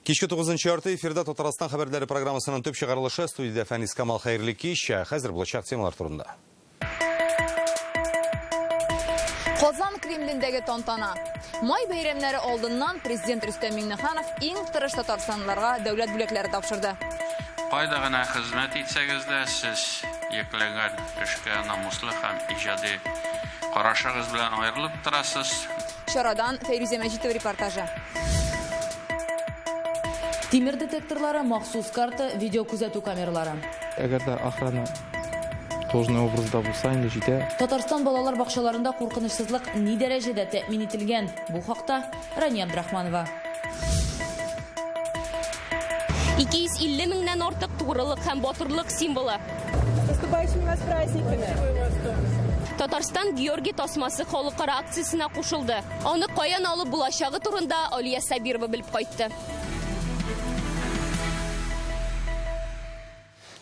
Кешкі 9-нчы ярты эфирда Татарстан хәбәрләре программасының төп чыгарылышы студияда Фәнис Камал хәерле кич. Хәзер булачак темалар турында. Казан Кремлендәге тантана. Май бәйрәмнәре алдыннан президент Рөстәм Миңнеханов иң тырыш татарстанлыларга дәүләт бүләкләре тапшырды. Кайда гына хезмәт итсәгез дә, сез йөкләнгән эшкә намуслы һәм иҗади карашыгыз белән аерылып торасыз. Чарадан Фәйрүзә Мәҗитова репортажы. Тимир детекторлары, махсус карта, видео күзәтү камералары. Әгәр дә охрана должный образда булса, инде җитә. Татарстан балалар бакчаларында куркынычсызлык ни дәрәҗәдә тәэмин ителгән? Бу хакта Рания Абдрахманова. 250 меңнән артык тугрылык һәм батырлык символы. Татарстан Георгий тасмасы халыкара акциясына кушылды. Аны каян алып булачагы турында Алия Сабирова белеп кайтты.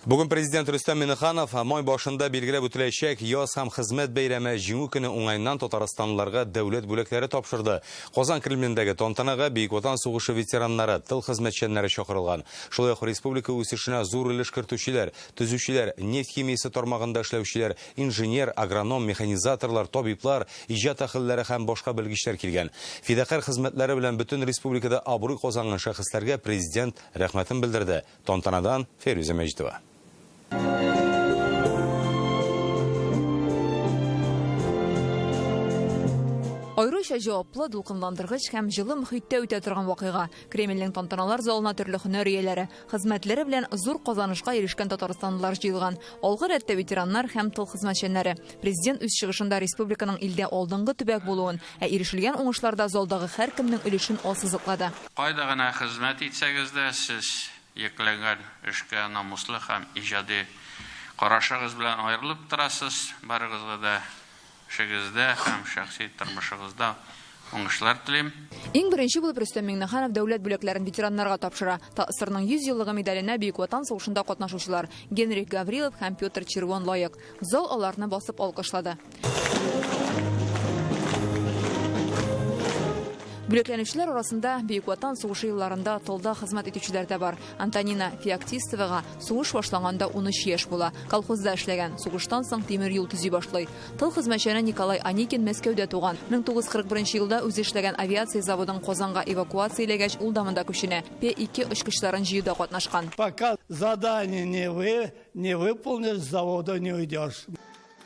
Бүген президент Рөстәм Миңнеханов май башында билгеләп үтеләчәк яз һәм хезмәт бәйрәме җиңү көне уңайыннан татарстанлыларга дәүләт бүләкләре тапшырды. Казан Кремлендәге тантанага Бөек Ватан сугышы ветераннары, тыл хезмәтчәннәре чакырылган. Шулай ук республика үсешенә зур өлеш кертүчеләр, төзүчеләр, нефть химиясе тармагында эшләүчеләр, инженер, агроном, механизаторлар, табиблар, иҗат әһелләре һәм башка белгечләр килгән. Фидакарь хезмәтләре белән бөтен республикада абруй казанган шәхесләргә президент рәхмәтен белдерде. Тантанадан Фәйрүзә Мәҗитова. Айрыйча җаваплы, дулкынландыргыч һәм җылы мөхиттә үтә торган вакыйга. Кремльнең тантаналар залына төрле һөнәр ияләре, хезмәтләре белән зур казанышка ирешкән татарстанлылар җыелган. Алгы рәттә ветераннар һәм тыл хезмәтчәннәре. Президент үз чыгышында республиканың илдә алдынгы төбәк булуын, ирешелгән уңышларда залдагы һәркемнең өлешен ассызыклады. Кайда гына хезмәт итсәгез дә, сез йөкләнгән эшкә намуслы һәм иҗади карашыгыз белән аерылып торасыз. Барыгызга да эшегездә һәм шәхси тормышыгызда уңышлар телим. Иң беренче булып Рөстәм Миңнеханов дәүләт бүләкләрен ветераннарга тапшыра. Тасырның 100 еллыгы медаленә Бөек Ватан сугышында катнашучылар Генрих Гаврилов һәм Петр Червон лаек. Зал аларны басып алкышлады. Бүләкләнүчеләр арасында Бөек Ватан сугышы елларында тылда хезмәт итүчеләр дә бар. Антонина Феоктистовага сугыш башланганда 13 яшь була. Колхозда эшләгән, сугыштан соң тимер юл төзи башлый. Тыл хезмәтчәне Николай Аникин Мәскәүдә туган. 1941 елда үзе эшләгән авиация заводын Казанга эвакуацияләгәч, ул да монда күченә. П-2 очкычларын җыюда катнашкан. Пока задание не выполнишь, с завода не уйдешь.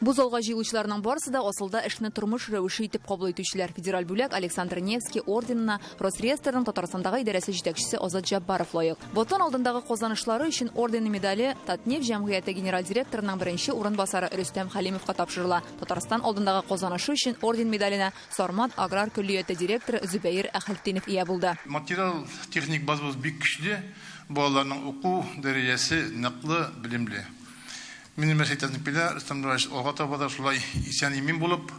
Бу залга җыелучыларның барысы да асылда эшне тормыш рәвеше итеп кабул итүчеләр. Федераль бүләк Александр Невский орденына Росреестрның Татарстандагы идарәсе җитәкчесе Азат Җаббаров лаек. Ватан алдындагы казанышлары өчен ордены медале Татнефть җәмгыяте генераль директорының беренче урынбасары Рөстәм Хәлимовка тапшырыла. Татарстан алдындагы казанышы өчен орден медаленә Сармат аграр көллияте директоры Зөбәер Әхәлтинов ия булды. Материал техник базабыз бик көчле, балаларның уку дәрәҗәсе ныклы, билемле. Минем мәсәлән пилә Рөстәмдәш алга таба да шулай исән имин булып,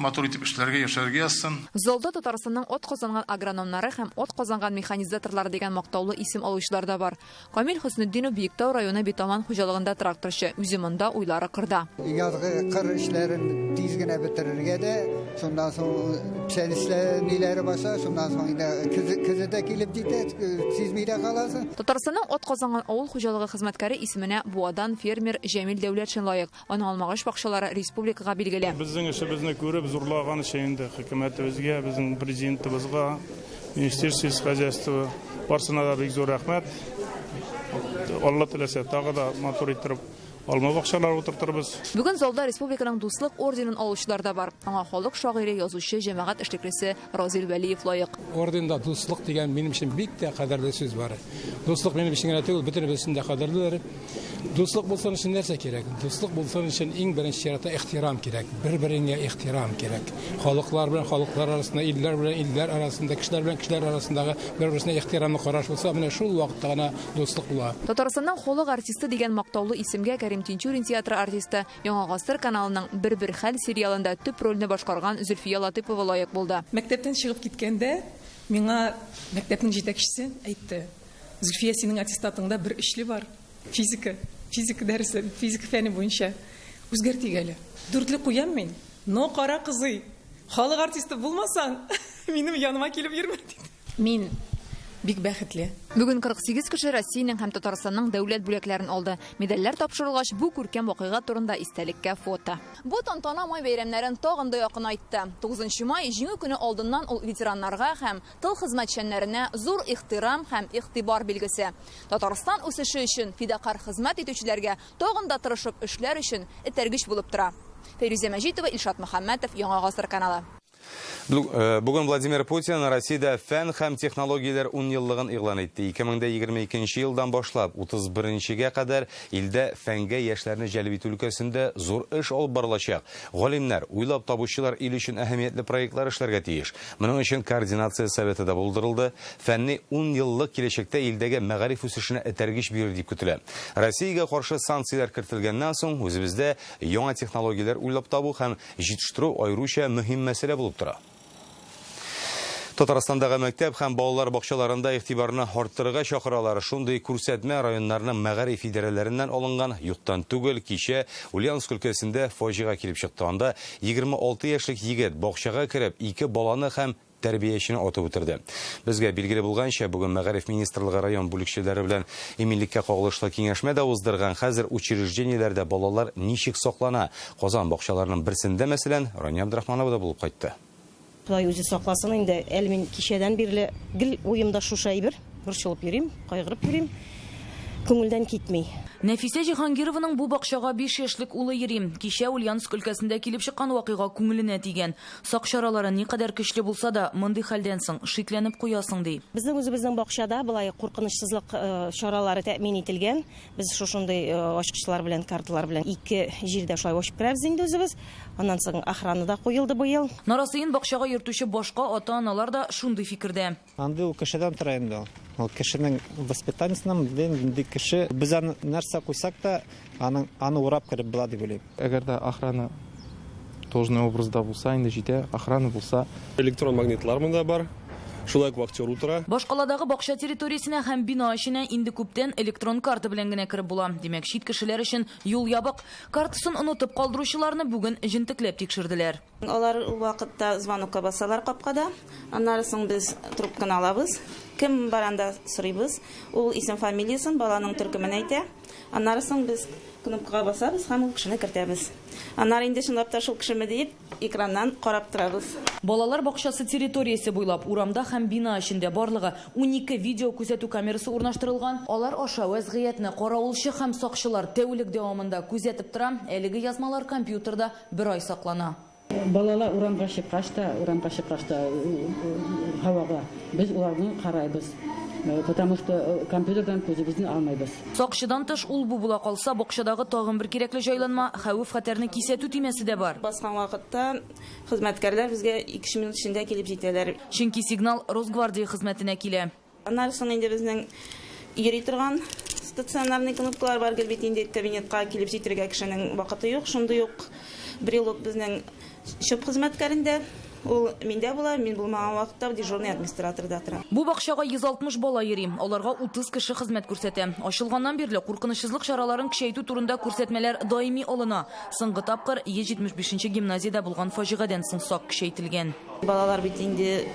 матур итеп эшләргә, яшәргә язсын. Залда Татарстанның от казанган агрономнары һәм от казанган механизаторлары дигән мактаулы исем алучылар да бар. Камил Хөснетдинов Биектау районы Битаман хуҗалыгында тракторчы, үзе монда уйлары кырда. Язгы кыр эшләрен тиз генә бетерергә дә, шундан соң пшеничләр ниләре баша, шундан соң көзедә килеп җитә, сизмидә каласы. Татарстанның от казанган авыл хуҗалыгы хезмәткәре исеменә Буадан фермер Җәмил Дәүләтшин лаек. Аны алмагач бакчалары республикага билгеле. Безнең эшебезне күреп зурлаган шәйендә хөкүмәтебезгә, безнең президентыбызга, Министерство хозяйства барсына да бик зур рәхмәт. Алла теләсә тагы да матур иттереп алма бакчалар утыртырбыз. Бүген залда республиканың дуслык орденын алучылар да бар. Аңа халык шагыйре, язучы, җәмәгать эшлеклесе Разил Вәлиев лаек. Орденда дуслык дигән минем өчен бик тә кадерле сүз бар. Дуслык минем өчен генә түгел, бөтен өчен дә кадерлеләр. Дуслык булсын өчен нәрсә кирәк? Дуслык булсын өчен иң беренче чиратта ихтирам кирәк. Бер-береңгә ихтирам кирәк. Халыклар белән халыклар арасында, илләр белән илләр арасында, кешеләр белән кешеләр арасындагы бер-берсенә ихтирамлы караш булса, менә шул вакытта гына дуслык була. Татарстанның халык артисты дигән мактаулы исемгә Кәрим Тинчурин театры артисты Яңа гасыр каналының бер хәл сериалында төп рольне башкарган Зөлфия Латыйпова лаек булды. Мәктәптән чыгып киткәндә, миңа мәктәпнең җитәкчесе әйтте: "Зөлфия, синең аттестатыңда бер эшле бар. Физика дәресе, физика фәне буенча. Үзгәртик әле. Дүртле куям мин. Но кара кызый. Халык артисты булмасаң, минем яныма килеп йөрмә." Мин бик бәхетле. Бүген 48 кеше Россиянең һәм Татарстанның дәүләт бүләкләрен алды. Медальләр тапшырылгач, бу күркәм вакыйга турында истәлеккә фото. Бу тантана май бәйрәмнәрен тагын да якынайтты. 9 май җиңү көне алдыннан ул ветераннарга һәм тыл хезмәтчәннәренә зур ихтирам һәм игътибар билгесе. Татарстан үсеше өчен фидакар хезмәт итүчеләргә тагын да тырышып эшләр өчен этәргеч булып тора. Фәрүзә Мәҗитова, Илшат Мөхәммәтов, Яңа гасыр каналы. Бүген Владимир Путин Россиядә фән һәм технологияләр 10 еллыгын игълан итте. 2022 елдан башлап 31-гә кадәр илдә фәнгә яшьләрне җәлеп итү өлкәсендә зур эш алып барылачак. Галимнәр, уйлап табучылар ил өчен әһәмиятле проектлар эшләргә тиеш. Моның өчен координация советы да булдырылды. Фәнни 10 еллык киләчәктә илдәге мәгариф үсешенә этәргеч бирер дип көтелә. Россиягә каршы санкцияләр кертелгәннән соң үзебездә яңа технологияләр уйлап табу һәм җитештерү аеруча мөһим мәсьәлә булып тора. Татарстандагы мәктәп һәм балалар бакчаларында игътибарны арттырырга чакыралар. Шундый күрсәтмә районнарның мәгариф идарәләреннән алынган юктан түгел кичә Ульяновск өлкәсендә фаҗига килеп чыкты. Анда 26 яшьлек егет бакчага кереп 2 баланы һәм тәрбиячене атып үтерде. Безгә билгеле булганча, бүген мәгариф министрлыгы район бүлекчәләре белән иминлеккә кагылышлы киңәшмә дә уздырган. Хәзер учреждениеләрдә балалар ничек саклана? Казан бакчаларының берсендә мәсәлән Рания Абдрахманова да булып кайтты. Құдай өзі сақласын, енді әлмен кешеден берлі гіл ойымда шушай бір шылып берем, қайғырып берем, көңілден кетмей. Нәфисә Җиһангированың бу бакчага 5 яшьлек улы йөрим. Кичә Ульяновск өлкәсендә килеп чыккан вакыйга күңеленә тигән. Сак чаралары никадәр көчле булса да, мондый хәлдән соң шикләнеп куясың ди. Безнең үзебезнең бакчада булай куркынычсызлык чаралары тәэмин ителгән. Без шушындый ачкычлар белән, карталар белән 2 җирдә шулай ачып керәбез инде үзебез. Аннан соң охрана да куелды быел. Нарасыйын бакчага йөртүче башка ата-аналар да шундый фикердә. Анды ул кешедән тора инде. Ул кешенең воспитаниесеннән дин кеше без нәрсә куйсак та аны урап кереп була дип уйлыйм. Әгәр дә охрана должный образда булса, инде җитә, охрана булса. Электрон магнитлар монда бар. Шулай ук актер утыра. Башкаладагы бакча территориясенә һәм бина эченә инде күптән электрон карта белән генә кереп була. Димәк, чит кешеләр өчен юл ябык. Картасын онытып калдыручыларны бүген җентекләп тикшерделәр. Алар вакытта звонокка басалар капкада. Аннан соң без трубканы алабыз. Кем баранда сорыйбыз. Ул исем фамилиясын, баланың төркемен әйтә. Аннан соң без кнопкага басабыз һәм ул кешене кертәбез. Аннан инде шундап та шул кешеме дип экраннан карап торабыз. Балалар бакчасы территориясе буйлап урамда һәм бина эчендә барлыгы 12 видео күзәтү камерасы урнаштырылган. Алар аша вазгыятны каравылчы һәм сакчылар тәүлек дәвамында күзәтеп тора. Әлеге язмалар компьютерда 1 ай саклана. Балалар урамга чыккачта һавага без уларны карайбыз. Потому что компьютердан күзебезне алмайбыз. Сакчыдан тыш ул бу була калса, бакчадагы тагын бер кирәкле җайланма хәвеф-хәтәрне кисәтү тимәсе дә бар. Баскан вакытта хезмәткәрләр безгә 2 минут эчендә килеп җитәләр. Чөнки сигнал Росгвардия хезмәтенә килә. Аннан соң инде безнең йөри торган стационарный кнопкалар бар, бит инде кабинетка килеп җитәргә кешенең вакыты юк, шундый ук брелок безнең шоп хезмәткәрендә. Ул миндә була, мин булмаган вакытта дежурный администраторда тора. Бу бакчага 160 бала йөри. Аларга 30 кеше хезмәт күрсәтә. Ачылганнан бирле куркынычсызлык чараларын көчәйтү турында күрсәтмәләр даими алына. Соңгы тапкыр 75-нче гимназиядә булган фаҗигадан соң сак көчәйтелгән. Балалар бит инде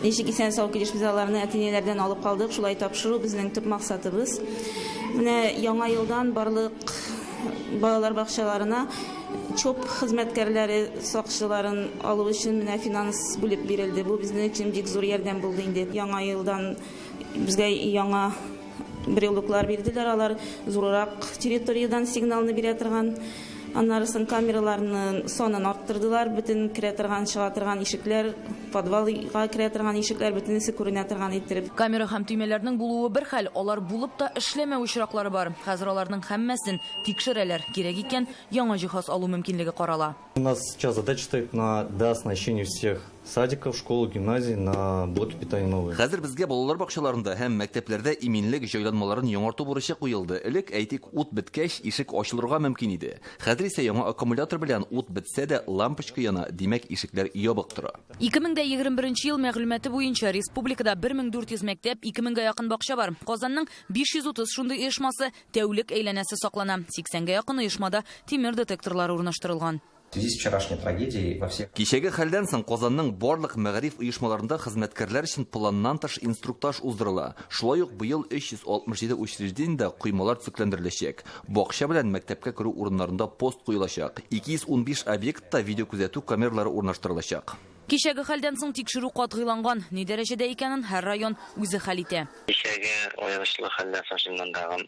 ничек исән сау килеш без аларны әтинеләрдән алып калдык. Шулай тапшыру безнең төп максатыбыз. Менә яңа елдан барлык балалар бакчаларына чоп хезмәткәрләре сакчыларын алу өчен менә финанс бүлеп бирелде. Бу безнең өчен бик зур ярдәм булды инде. Яңа елдан безгә яңа брелоклар бирделәр. Алар зуррак территориядан сигналны бирә торган. Аннан соң камераларны сонын арттырдылар. Бүтән керә торган, чыга торган ишекләр, подвалга керә торган ишекләр бүтәнесе күренә торган иттереп. Камера һәм төймәләрнең булуы бер хәл, алар булып та эшләмәү очраклары бар. Хәзер аларның һәммәсен тикшерәләр. Кирәк икән, яңа җиһаз алу мөмкинлеге карала. У нас сейчас задача стоит на дооснащение всех садиков, школ, гимназий на блоки питания новые. Хәзер безгә балалар бакчаларында һәм мәктәпләрдә иминлек җайланмаларын яңарту бурычы куелды. Элек әйтик, ут беткәч ишек ачылырга мөмкин иде. Хәзер исә яңа аккумулятор белән ут бетсә дә лампочка яна, димәк ишекләр ябык тора. 2021 ел мәгълүматы буенча республикада 1400 мәктәп, 2000-гә якын бакча бар. Казанның 530 шундый оешмасы тәүлек әйләнәсе саклана. 80-гә якын оешмада тимер детекторлары урнаштырылган. В связи с вчерашней трагедией во всех... Кичәге хәлдән соң Казанның барлык мәгариф оешмаларында хезмәткәрләр өчен планнан тыш инструктаж уздырыла. Шулай ук быел 367 учреждениедә коймалар төзекләндереләчәк. Бакча белән мәктәпкә керү урыннарында пост куелачак. 215 объектта видеокүзәтү камералары урнаштырылачак. Кичәге хәлдән соң тикшерү катгыйланган. Ни дәрәҗәдә икәнен һәр район үзе хәл итә. Кичәге аерышлы хәлдән соң шуннан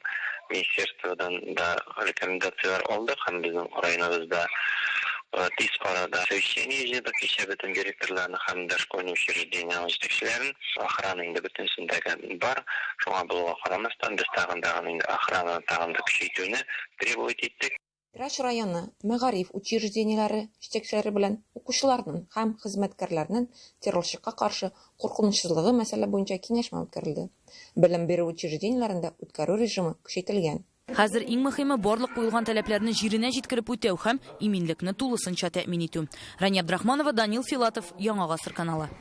министерстводан да рекомендациялар алдык һәм безнең районыбызда тиз арада совещание җыйдык кичә бөтен директорларны һәм школьный учреждение җитәкчеләрен. Охрана инде бөтенсендәге бар. Шуңа булуга карамастан без тагын инде охрана тагын да көчәйтүне требовать иттек. Тираж районы мәгариф учреждениеләре җитәкчеләре белән укучыларның һәм хезмәткәрләрнең террорчылыкка каршы куркынычсызлыгы мәсьәлә буенча киңәшмә үткәрелде. Белем бирү учреждениеләрендә үткәрү режимы көчәйтелгән. Хәзер иң мөһиме барлык куелган таләпләрне җиренә җиткереп үтәү һәм иминлекне тулысынча тәэмин итү. Рания Абдрахманова, Данил Филатов, Яңа Гасыр каналы.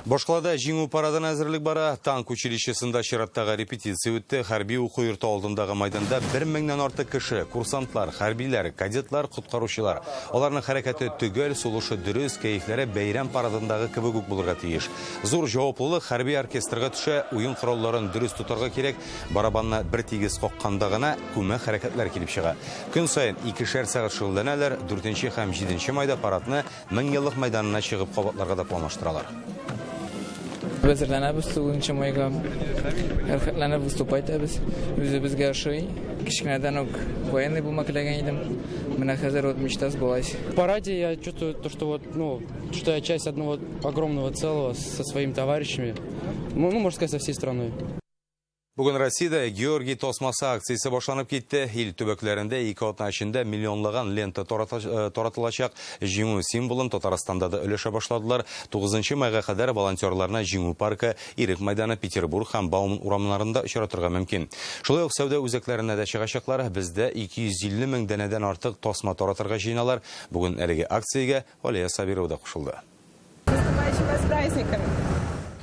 Башкалада җиңү парадына әзерлек бара. Танк училищесында чираттагы репетиция үтте. Хәрби уку йорты алдындагы майданда 1000-нән артык кеше, курсантлар, хәрбиләр, кадетлар, коткаручылар. Аларның хәрәкәте төгәл, сулышы дөрес, кәефләре бәйрәм парадындагы кебек үк булырга тиеш. Зур җаваплылык хәрби оркестрга төшә, уен коралларын дөрес тотарга кирәк. Барабанны бер тигез какканда гына күмә хәрәкәтләр килеп чыга. Көн саен 2 сәгать шөгыльләнәләр. 4 һәм 7 майда парадны 1000 еллык майданына чыгып кабатларга да планлаштыралар. Әзерләнәбез 9 майга. Хәрәкәтләнеп выступать итәбез. Үзебезгә ошый. Кичкенәдән үк военный булмак теләгән идем. Менә хәзер вот мечта сбылась. В параде я чувствую то, что что я часть одного огромного целого со своими товарищами. Можно сказать, со всей страной. Бүген Россиядә Георгий тосмасы акциясе башланып китте. Ил төбәкләрендә 2 атна эчендә миллионлаган лента таратылачак. Җиңү символын Татарстанда да өлешә башладылар. 9 майга кадәр волонтерларына Җиңү паркы, Ирек мәйданы, Петербург һәм Бауман урамнарында очратырга мөмкин. Шулай ук сәүдә үзәкләренә дә чыгачаклар. Бездә 250 мең дәнәдән артык тосма таратырга җыйналар. Бүген әлеге акциягә Алия Сабирова да кушылды.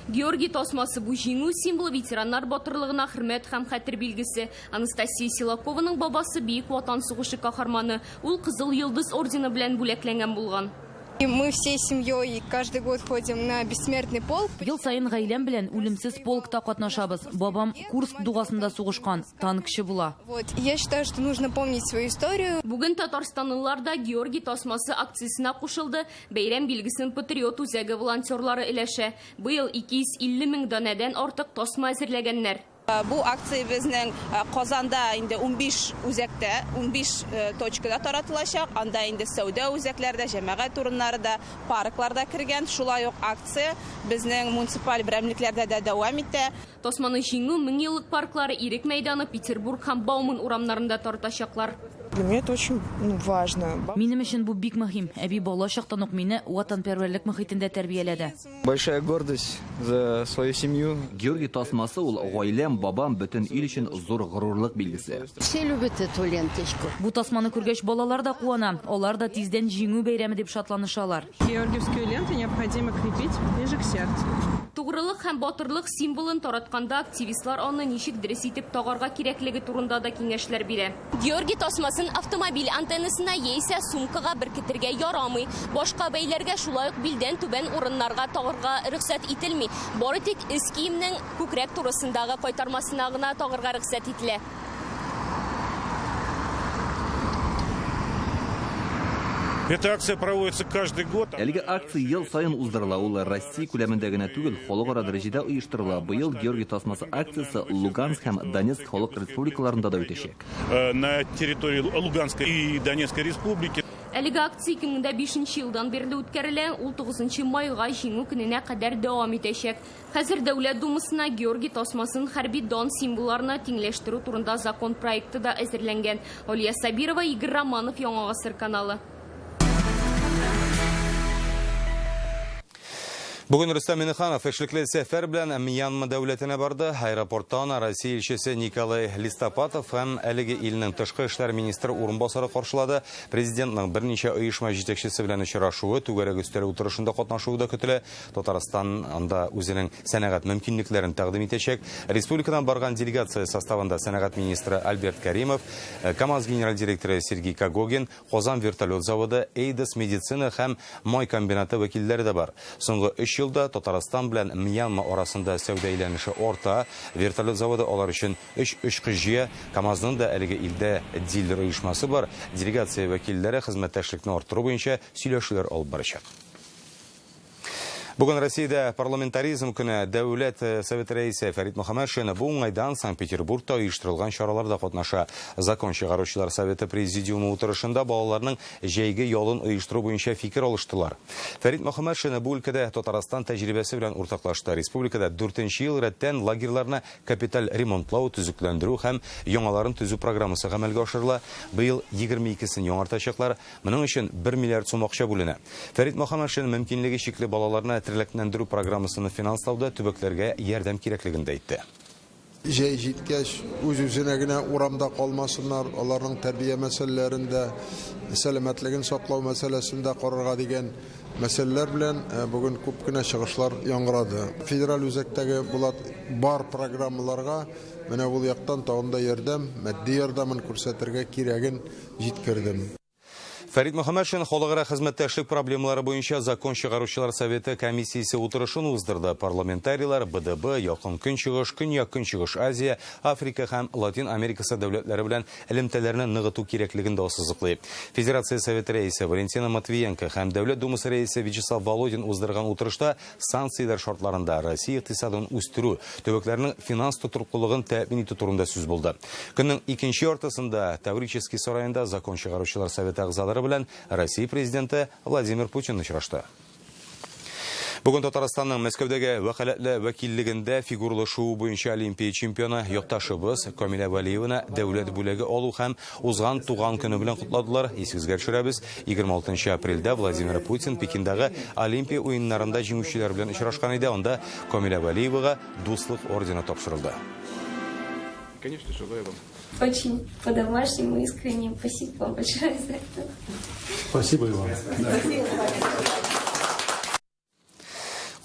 Георгий тосмасы бу җиңү символы, ветераннар батырлыгына хөрмәт һәм хәтер билгесе. Анастасия Силакованың бабасы Бөек Ватан сугышы каһарманы. Ул Кызыл Йолдыз ордены белән бүләкләнгән булган. Мы всей семьей каждый год ходим на бессмертный полк. Ел сайын гаиләм белән үлемсез полкта катнашабыз. Бабам Курск дугасында сугышкан, танкчы була. Я считаю, что нужно помнить свою историю. Бүген Татарстанлылар да Георгий тосмасы акциясына кушылды. Бәйрәм билгесен патриот үзәге волонтерлары өләшә. Быел 250 мең данәдән артык тосма әзерләгәннәр. Бу акция безнең Казанда инде 15 үзәктә, 15 точкада таратылачак. Анда инде сәүдә үзәкләрдә, җәмәгать урыннарында, паркларда кергән. Шулай ук акция безнең муниципаль берәмлекләрдә дә дәвам итә. Тосманы җиңү 1000 еллык парклары, Ирек мәйданы, Петербург һәм Бауман урамнарында тартачаклар. Для меня это очень важно. Минем өчен бу бик мөһим. Әби бала чактан ук мине ватанпәрвәрлек мөхитендә тәрбияләде. Большая гордость за свою семью. Георгий тосмасы ул гаиләм, бабам, бөтен ил өчен зур горурлык билгесе. Все любят эту ленточку. Бу тасманы күргәч балалар да куана. Алар да тиздән җиңү бәйрәме дип шатланышалар. Георгиевскую ленту необходимо крепить ближе к сердцу. Тугрылык һәм батырлык символын таратканда активистлар аны ничек дөрес итеп тагарга кирәклеге турында да киңәшләр бирә. Георгий тосмасын автомобиль антеннасына яисә сумкага беркетергә ярамый. Башка бәйләргә шулай ук билдән түбән урыннарга тагарга рөхсәт ителми. Бары тик эс киемнең күкрәк турысындагы кайтармасына гына тагарга рөхсәт ителә. Эта акция проводится каждый год. Әлеге акция ел сайын уздырыла. Ул Россия күләмендә генә түгел, халыкара дәрәҗәдә оештырыла. Быел Георгий тосмасы акциясе Луганск һәм Донецк халык республикаларында да үтәчәк. На территории Луганской и Донецкой республики. Әлеге акция 2005 елдан бирле үткәрелә, ул 9 майга җиңү көненә кадәр дәвам итәчәк. Хәзер Дәүләт Думасына Георгий тосмасын хәрби дан символларына тиңләштерү турында закон проекты да әзерләнгән. Алия Сабирова, Игорь Романов, Яңа Гасыр каналы. Бүген Рустам Минниханов эшлекле сәфәр белән Мьянма дәүләтенә барды. Аэропорттан Россия илчесе Николай Листопатов һәм әлеге илнең тышкы эшләр министры урынбасары каршылады. Президентның берничә оешма җитәкчесе белән очрашуы, түгәрәк өстәл утырышында катнашуы да көтелә. Татарстан анда үзенең сәнәгать мөмкинлекләрен тәкъдим итәчәк. Республикадан барган делегация составында сәнәгать министры Альберт Каримов, КАМАЗ генераль директоры Сергей Кагогин, Казан вертолет заводы, Эйдес медицина һәм Май комбинаты вәкилләре дә бар. Соңгы 3 елда Татарстан белән Мьянма арасында сәүдә әйләнеше орта, вертолет заводы алар өчен 3 кыжия, КАМАЗның да әлеге илдә дилер оешмасы бар. Делегация вәкилләре хезмәттәшлекне арттыру буенча сөйләшүләр алып барачак. Бүген Россиядә парламентаризм көне дәүләт советы рәисе Фәрит Мөхәммәтшин бу уңайдан Санкт-Петербургта оештырылган чараларда катнаша. Закон чыгаручылар советы президиумы утырышында балаларның җәйге ялын оештыру буенча фикер алыштылар. Фәрит Мөхәммәтшин бу өлкәдә Татарстан тәҗрибәсе белән уртаклашты. Республикада 4нче ел рәттән лагерьларны капиталь ремонтлау, төзекләндерү һәм яңаларын төзү программасы гамәлгә ашырыла. Быел 22-сен яңартачаклар. Моның өчен 1 миллиард сум акча бүленә. Фәрит Мөхәммәтшин мөмкинлеге чикле балаларны терлекләндерү программасын финанслауда төбәкләргә ярдәм кирәклеген дә әйтте. Җәй җиткәч, үз-үзенә генә урамда калмасыннар, аларның тәрбия мәсьәләләрендә, сәламәтлеген саклау мәсьәләсендә карарга дигән мәсьәләләр белән бүген күп кенә чыгышлар яңгырады. Федераль үзәктәге бар программаларга менә ул яктан тагында ярдәм, матди ярдәмен күрсәтергә кирәген җиткердем. Фәрит Мөхәммәтшин халыкара хезмәттәшлек проблемалары буенча закон чыгаручылар советы комиссиясе утырышын уздырды. Парламентарийлар БДБ, Якын Көнчыгыш, Көньяк Көнчыгыш Азия, Африка һәм Латин Америкасы дәүләтләре белән элемтәләрне ныгыту кирәклеген дә ассызыклый. Федерация советы рәисе Валентина Матвиенко һәм Дәүләт думасы рәисе Вячеслав Володин уздырган утырышта санкциялар шартларында Россия икътисадын үстерү, төбәкләрнең финанс тотрыклылыгын тәэмин итү турында сүз булды. Көннең икенче ортасында Таврический сараенда закон чыгаручылар советы әгъзалары белән Россия президенты Владимир Путин очрашты. Бүген Татарстанның Мәскәүдәге вәкаләтле вәкиллегендә фигурлы шоу буенча Олимпия чемпионы якташыбыз Камиля Валиеваны дәүләт бүләге алу һәм узган туган көне белән кутладылар. Исегезгә төшерәбез, 26 апрельдә Владимир Путин Пекиндагы Олимпия уеннарында җиңүчеләр белән очрашкан иде. Анда Камиля Валиевага дуслык ордены тапшырылды. Конечно, желаю вам. Очень по-домашнему, искренне. Спасибо вам большое за это. Спасибо и вам.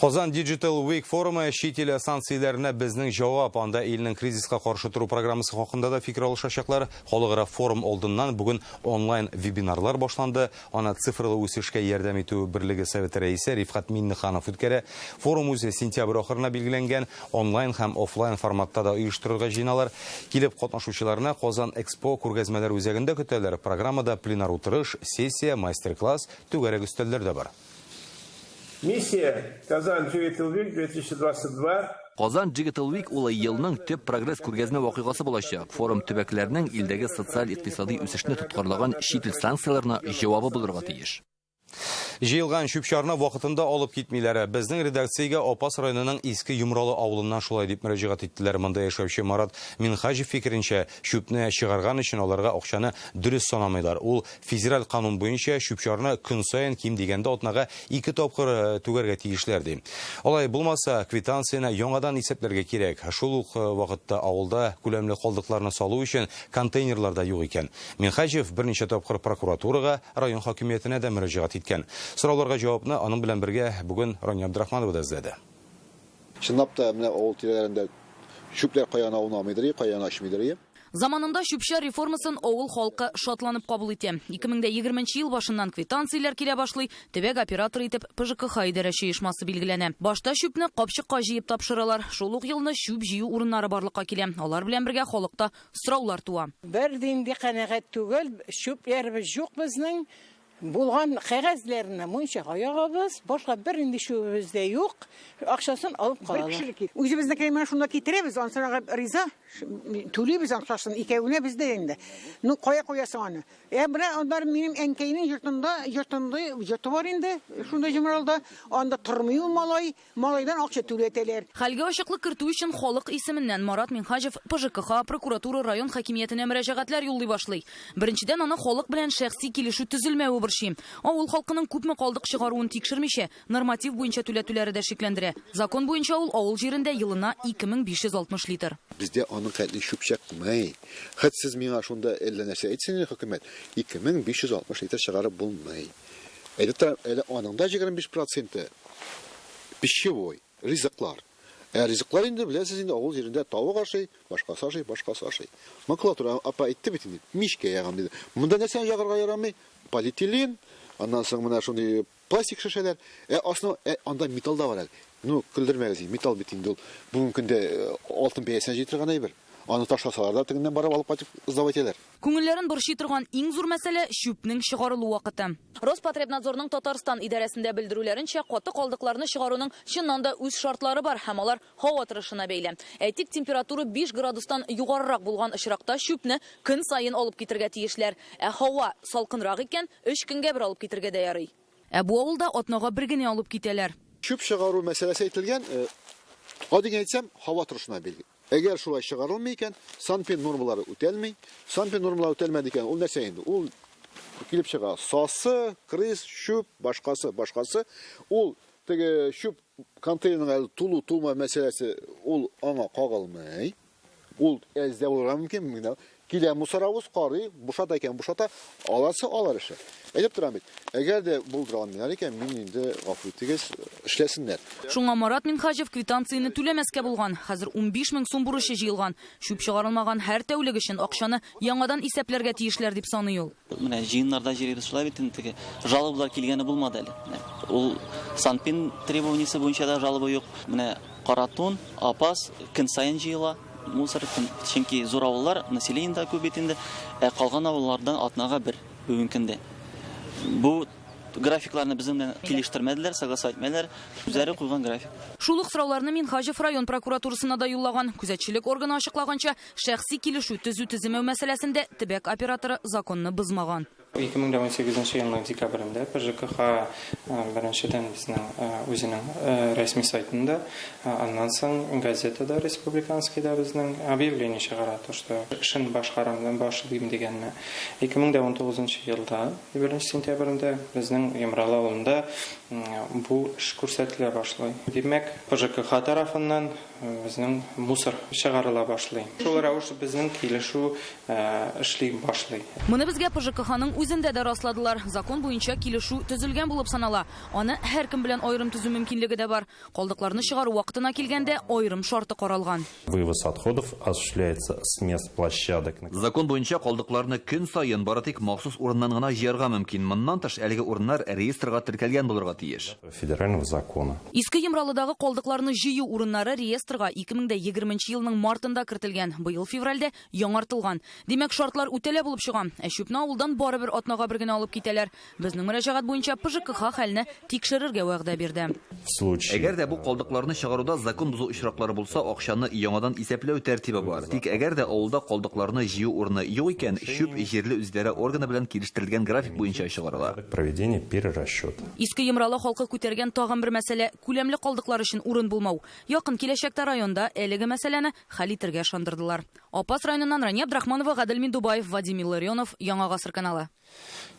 Казан Digital Week форумы чит ил санкцияләренә безнең җавап, анда илнең кризиска каршы туру программасы хакында да фикер алышачаклар. Халыкара форум алдыннан бүген онлайн вебинарлар башланды. Аны цифрлы үсешкә ярдәм итү берлеге советы рәисе Рифкат Минниханов үткәрә. Форум үзе сентябрь ахырына билгеләнгән, онлайн һәм офлайн форматта да оештырырга җыйналар. Килеп катнашучыларны Казан Экспо күргәзмәләр үзәгендә көтәләр. Программада пленар утырыш, сессия, мастер-класс, түгәрәк өстәлләр дә бар. Миссия Казан Digital Week 2022. Казан Digital Week улы елның төп прогресс күргәзмә вакыйгасы булачак. Форум төбәкләрнең илдәге социаль-икътисади үсешне тоткарлаган чит ил санкцияларына җавабы булырга тиеш. Җыелган чүпчарны вакытында алып китмиләре. Безнең редакциягә Апас районының Иске Юмралы авылыннан шулай дип мөрәҗәгать иттеләр. Монда яшәүче Марат Минхаҗев фикеренчә, чүпне чыгарган өчен аларга акчаны дөрес санамыйлар. Ул федераль канун буенча чүпчарны көн саен ким дигәндә атнага 2 тапкыр түгәргә тиешләр ди. Алай булмаса, квитанцияны яңадан исәпләргә кирәк. Шул ук вакытта авылда күләмле калдыкларны салу өчен контейнерлар да юк икән. Минхаҗев берничә тапкыр прокуратурага, район хакимиятенә дә мөрәҗәгать иткән. Сорауларга җавапны аның белән бергә бүген Рания Абдрахманова да эзләде. Чынлап та менә авыл тирәләрендә чүпләр каян аунамыйдыр, каян ашмыйдыр. Заманында чүпчәр реформасын авыл халкы шатланып кабул итә. 2020 ел башыннан квитанцияләр килә башлый, төбәк оператор итеп ПЖКХ идарәче оешмасы билгеләнә. Башта чүпне капчыкка җыеп тапшыралар. Шул ук елны чүп җыю урыннары барлыкка килә. Алар белән бергә халыкта сораулар туа. Бер динди канәгать түгел, чүпләрбез юк безнең. Булган кәгазьләрне мунча аягыбыз, башка бер инде шубызда юк, акчасын алып калалар. Үзебезне кайма шунда китеребез, ансырага риза, түлибез акчасын, икәвенә бездә инде. Ну кая куясың аны? Менә алар минем әнкәйнең йорты бар инде, шунда җимралда, анда тормый ул малайдан акча түләтәләр. Хәлгә ачыклык кертү өчен халык исеменнән Марат Минхаҗев ПЖКХ, прокуратура, район хакимиятенә мөрәҗәгатьләр юллый башлый. Беренчедән аны халык белән шәхси килешү төзелмәве борчый. Авыл халкының күпме калдык чыгаруын тикшермичә, норматив буенча түләтүләре дә шикләндерә. Закон буенча ул авыл җирендә елына 2560 литр. Бездә аның кәтле шүпчәк булмый. Хәт сез миңа шунда әллә нәрсә әйтсәң, хөкүмәт 2560 литр чыгарып булмый. Әле аның да 25% пищевой, ризыклар. Ризыклар инде беләсез инде авыл җирендә тавык ашый, башкасы ашый. Макулатура апа әйтте бит инде, мишкә ягам диде. Монда нәрсә ягарга ярамый? Полиэтилен, аннан соң менә шундый пластик шешәләр. Анда металл да бар әле. Ну, көлдермәгез, металл бит инде ул. Бүген көндә алтын бәясенә җитергән әйбер. Аны ташласалар да тегеннән барып алып кайтып сдавать итәләр. Күңелләрен борчый торган иң зур мәсьәлә шүпнең чыгарылу вакыты. Роспотребнадзорның Татарстан идарәсендә белдерүләренчә, каты калдыкларны чыгаруның чыннан да үз шартлары бар һәм алар һава торышына бәйле. Әйтик, температура 5 градустан югарырак булган очракта шүпне көн сайын алып китергә тиешләр. Һава салкынрак икән, 3 көнгә бер алып китергә дә ярый. Бу авылда атнага бер генә алып китәләр. Шүп чыгару мәсьәләсе әйтелгән, гадигә әйтсәм, һава торышына бәйле. Әгәр шулай чыгарылмый икән, санпин нормалары үтәлмәй. Санпин нормалары үтәлмәде икән, ул нәрсә инде? Ул килеп чыга. Сасы, крыс, шүп, башкасы. Ул теге шүп контейнерга тулу-тулма мәсьәләсе, ул аңа кагылмый. Ул әздә булырга мөмкин. Килә мусаравыз карый, бушата икән, бушата, аласы алар ише. Әйтеп торам бит. Әгәр дә булдырган икән, мин инде гафу итегез, эшләсеннәр. Шуңа Марат Минхаҗев квитанцияны түләмәскә булган. Хәзер 15 мең сум бурычы җыелган. Шүп чыгарылмаган һәр тәүлек өчен акчаны яңадан исәпләргә тиешләр дип саный ул. Менә җыеннарда җиребез шулай бит инде. Жалобалар килгәне булмады әле. Ул санпин требованиясе буенча да жалоба юк. Менә каратун, апас көн сайын җыела. Мусор чөнки зур авыллар населениедә күп бит инде. Калган авыллардан атнага бер бүген көндә. Бу графикларны безнең белән килештермәделәр, согласовать итмәделәр. Үзләре куйган график. Шул ук сорауларны Минхаҗев район прокуратурасына да юллаган. Күзәтчелек органы ачыклаганча, шәхси килешү төзү-төземәү мәсьәләсендә төбәк операторы законны бозмаган. 2018 елның декабрендә ПЖКХ беренчедән безнең үзенең рәсми сайтында, аннан соң газетада республиканскийда безнең объявление чыгара, что эшен башкарамдан башлыйм дигәнне. 2019 елда 1 сентябрендә безнең Емрал авылында бу эш күрсәтелә башлый. Димәк, ПЖКХ тарафыннан безнең мусор чыгарыла башлый. Шул рәвеш безнең килешү эшли башлый. Моны безгә ПЖКХның үзендә дә расладылар. Закон буенча килешү төзелгән булып санала. Аны һәркем белән аерым төзү мөмкинлеге дә бар. Калдыкларны чыгару вакытына килгәндә аерым шарты каралган. Вывоз отходов осуществляется с мест площадок. Закон буенча калдыкларны көн сайын бары тик махсус урыннан гына җыярга мөмкин. Моннан тыш әлеге урыннар реестрга теркәлгән булырга тиеш. Федерального закона. Иске Емралыдагы калдыкларны җыю урыннары реестрга 2020 елның мартында кертелгән. Быел февральдә яңартылган. Димәк, шартлар үтәлә булып чыга. Шүпне авылдан барыбер атнага бер генә алып китәләр. Безнең мөрәҗәгать буенча ПЖКХ хәлне тикшерергә вәгъдә бирде. Әгәр дә бу калдыкларны чыгаруда закон бузу очраклары булса, акчаны яңадан исәпләү тәртибе бар. Тик әгәр дә авылда калдыкларны җыю урыны юк икән, шүп җирле үзләре органы белән килештерелгән график буенча чыгарыла. Проведение перерасчета. Иске Емралы халкы күтәргән тагын бер мәсьәлә күләмле калдыклар өчен урын булмау. Якын киләчәктә районда әлеге мәсьәләне хәл итәргә ышандырдылар. Апас районыннан Рания Абдрахманова, Гадел Миндубаев, Вадим Илларионов, Яңа гасыр каналы.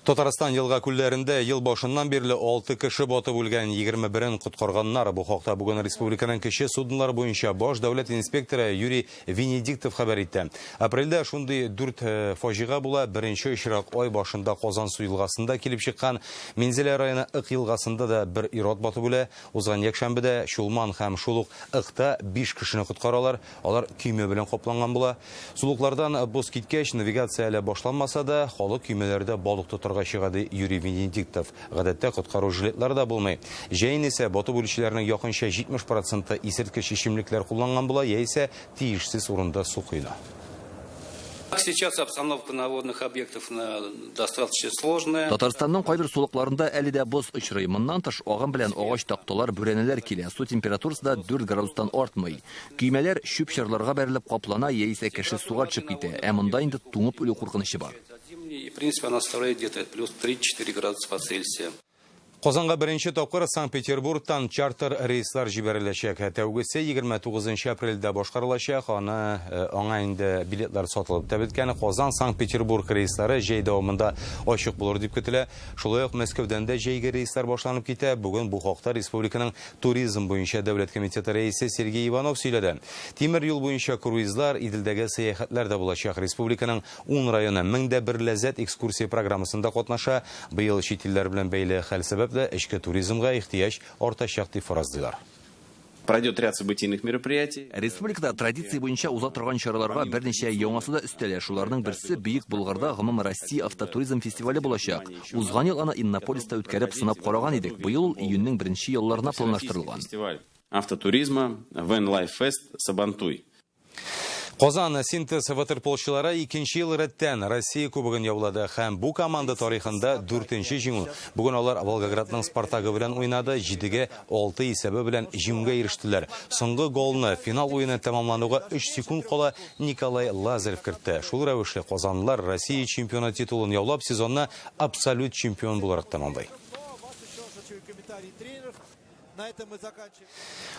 Татарстан елга күлләрендә ел башыннан бирле 6 кеше батып үлгән, 21-ен коткарганнар. Бу хакта бүген республиканың кече судыннары буенча баш дәүләт инспекторы Юрий Венедиктов хәбәр итте. Апрельдә шундый 4 фаҗига була. Беренче очрак ай башында Казан су елгасында килеп чыккан. Минзәлә районы Ык елгасында да бер ирод батып үлә. Узган якшәмбедә Шулман һәм Шулук Ыкта 5 кешене коткаралар. Алар көймә белән капланган була. Сулуклардан боз киткәч навигация әле башланмаса да, халык көймәләрдә балык тотарга чыгады Юрий Венедиктов. Гадәттә коткару жилетлары да булмый. Җәен исә батып үлүчеләрнең якынча 70% исерткеч эчемлекләр кулланган була, яисә тиешсез урында су куела. Сейчас обстановка на водных объектах достаточно сложная. Татарстанның кайбер сулыкларында әле дә боз очрый. Моннан тыш агым белән агач такталар, бүрәнәләр килә. Су температурасы да 4 градустан артмый. Көймәләр шүп чырларга бәрелеп каплана, яисә кеше суга төшеп китә. Ә монда инде туңып үлү куркынычы бар. В принципе, она составляет где-то плюс 3-4 градуса по Цельсию. Qozonga birinchi topqir Sankt-Peterburgdan charter reyslар җибәреләчәк. Тәүгесе 29 апрельдә башкарылачак. Аңа инде билетлар сатылып та биткән. Казан-Санкт-Петербург рейслары җәй дәвамында ачык булыр дип көтелә. Шулай ук Мәскәүдән дә җәйге рейслар башланып китә. Бүген бу хакта республиканың туризм буенча дәүләт комитеты рәисе Сергей Иванов сөйләде. Тимер юл буенча круизлар, Иделдәге сәяхәтләр дә булачак. Республиканың 10 районы 1001 ләззәт экскурсия программасында катнаша. Быел чит илләр белән бәйле хәл сәбәпле эчке туризмга ихтыяҗ артачак дип фаразлыйлар. Пройдет ряд событийных мероприятий. Республикада традиция буенча уза торган чараларга берничә яңасы да өстәлә. Шуларның берсе Бөек Булгарда гомум Россия автотуризм фестивале булачак. Узган ел аны Иннополиста үткәреп сынап караган идек. Быел ул июньнең 1 елларына планлаштырылган. Фестиваль автотуризма Вен Лайф Фест Сабантуй. Казан синтез ватерполчылары 2нче ел рәттән Россия кубогын яулады һәм бу команда тарихында 4нче җиңү. Бүген алар Волгоградның Спартагы белән уйнады, 7-6 исәбе белән җиңүгә ирештеләр. Соңгы голны финал уены тәмамлануга 3 секунд кала Николай Лазарев кертте. Шул рәвешле казанлылар Россия чемпионы титулын яулап сезонны абсолют чемпион буларак тәмамлый.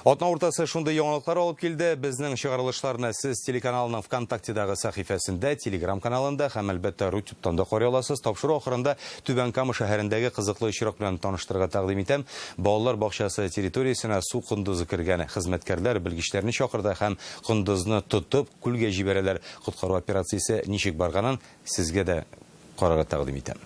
Атна уртасы шундый яңалыклар алып килде. Безнең чыгарылышларны сез телеканалының ВКонтактедагы сәхифәсендә, Телеграм каналында һәм әлбәттә Рутюбтан да карый аласыз. Тапшыру ахырында Түбән Кама шәһәрендәге кызыклы очрак белән таныштырырга тәкъдим итәм. Балалар бакчасы территориясенә су кондузы кергән. Хезмәткәрләр белгечләрне чакырды һәм кондузны тотып күлгә җибәрәләр. Коткару операциясе ничек барганын сезгә дә карарга тәкъдим итәм.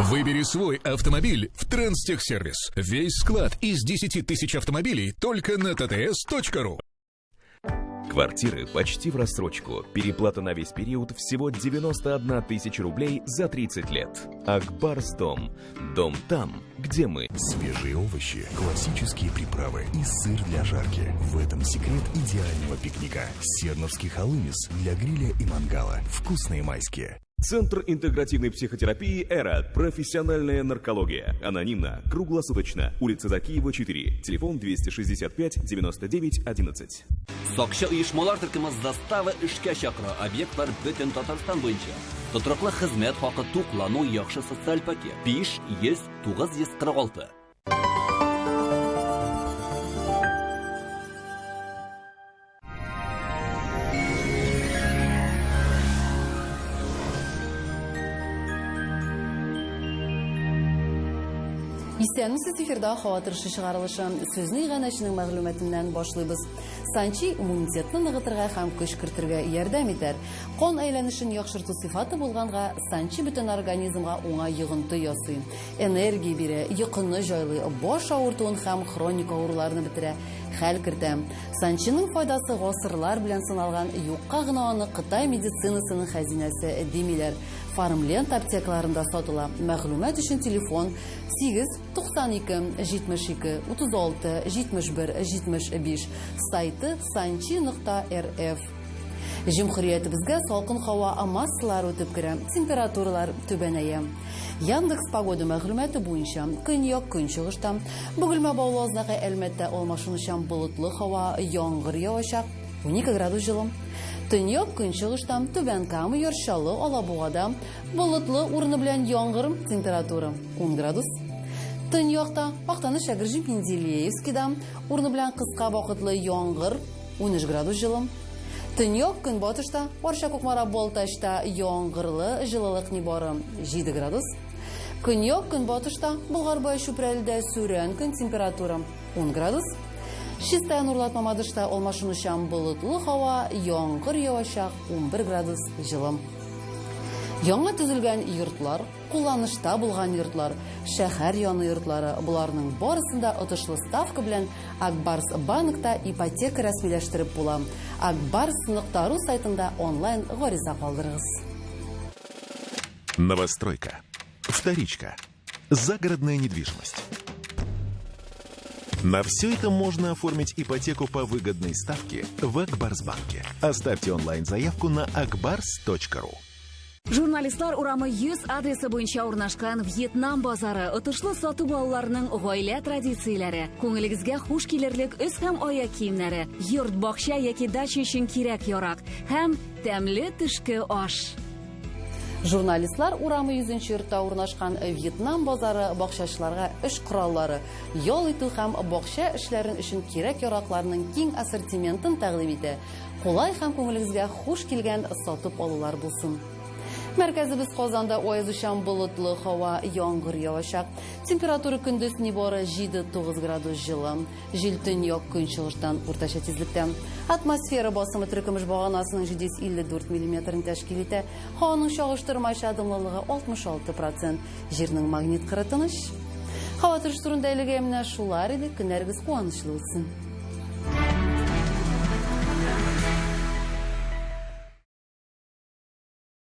Выбери свой автомобиль в Транстехсервис. Весь склад из 10 тысяч автомобилей только на tts.ru. Квартиры почти в рассрочку. Переплата на весь период всего 91 тысяча рублей за 30 лет. Акбарс Дом. Дом там, где мы. Свежие овощи, классические приправы и сыр для жарки. В этом секрет идеального пикника. Серновский халымис для гриля и мангала. Вкусные майские. Центр интегративной психотерапии «Эра». Профессиональная наркология. Анонимно, круглосуточно. Улица Закиева, 4. Телефон 265 99 11. Сакчы оешмалар төркеме заставы эшкә чакыра. Объектлар бөтен Татарстан буенча. Тотрыклы хезмәт хакы, туклану, яхшы социаль пакет. 5-100-946. Исәнмесез, эфирда һава торышы чыгарылышы. Сүзне иганәченең мәгълүматыннан башлыйбыз. Санчи иммунитетны ныгытырга һәм көч кертергә ярдәм итәр. Кан әйләнешен яхшырту сыйфаты булганга, санчи бөтен организмга уңай йогынты ясый. Энергия бирә, йокыны җайлый, баш авыртуын һәм хроник авыруларны бетерә. Хәл кертә. Санчиның файдасы гасырлар белән сыналган, юкка гына аны Кытай медицинасының хәзинәсе димиләр. Фармлент аптекаларында сатыла. Мәгълүмат өчен телефон 892 72 36 71 75. Сайты sanchi.rf. Җөмһүриятебезгә салкын һава массалары үтеп керә, температуралар түбәнәя. Яндекс погода мәгълүматы буенча көньяк көнчыгышта Бөгелмә Баулаздагы Әлмәттә алмашынучан болытлы һава, яңгыр явачак, 12 градус җылы. Төньяк көнчыгышта Түбән Кама, Яршалы, Алабугада болытлы урыны белән яңгыр, температура 10 градус. Төньякта Актаныш, Әгерҗин, Менделеевскида урыны белән кыска вакытлы яңгыр, 13 градус җылы. Төньяк көнбатышта Арча, Кукмара, Балтачта яңгырлы, җылылык нибары 7 градус. Көньяк көнбатышта Болгарбай, Чүпрәлдә сүрән көн, температура 10 градус. Чистая Нурлат, Мамадышта алмашынучан болытлы һава, яңгыр явачак, 11 градус җылы. Яңа төзелгән йортлар, кулланышта булган йортлар, шәһәр яны йортлары, буларның барысында отышлы ставка белән Акбарс банкта ипотека рәсмиләштереп була. Akbars.ru сайтында онлайн гариза калдырыгыз. Новостройка. Вторичка. Загородная недвижимость. На все это можно оформить ипотеку по выгодной ставке в Акбарсбанке. Оставьте онлайн-заявку на akbars.ru. Журналистлар урамы 100 адресы буенча урнашкан Вьетнам базары отышлы сатып алуларның гаилә традицияләре, күңелегезгә хуш килерлек өс һәм аяк киемнәре, йорт, бакча яки дача өчен кирәк ярак һәм тәмле төшке аш. Журналистлар урамы 100-нче йортта урнашкан Вьетнам базары бакчачыларга эш кораллары, ял итү һәм бакча эшләрен өчен кирәк яракларның киң ассортиментын тәкъдим итә. Кулай һәм күңелегезгә хуш килгән сатып алулар булсын. Мәркәзебез Казанда аязучан болытлы һава, яңгыр явачак. Температура көндез нибары 7-9 градус жылы. Җил төньяк көнчыгыштан уртача тизлектә. Атмосфера басымы төркемеш баганасының 754 мм тәшкил итә. Һаваның чагыштырмача дымлылыгы 66%. Җирнең магнит кырытыныч. Һава торышы турында әлегә менә шулар иде. Көннәрегез куанычлы булсын.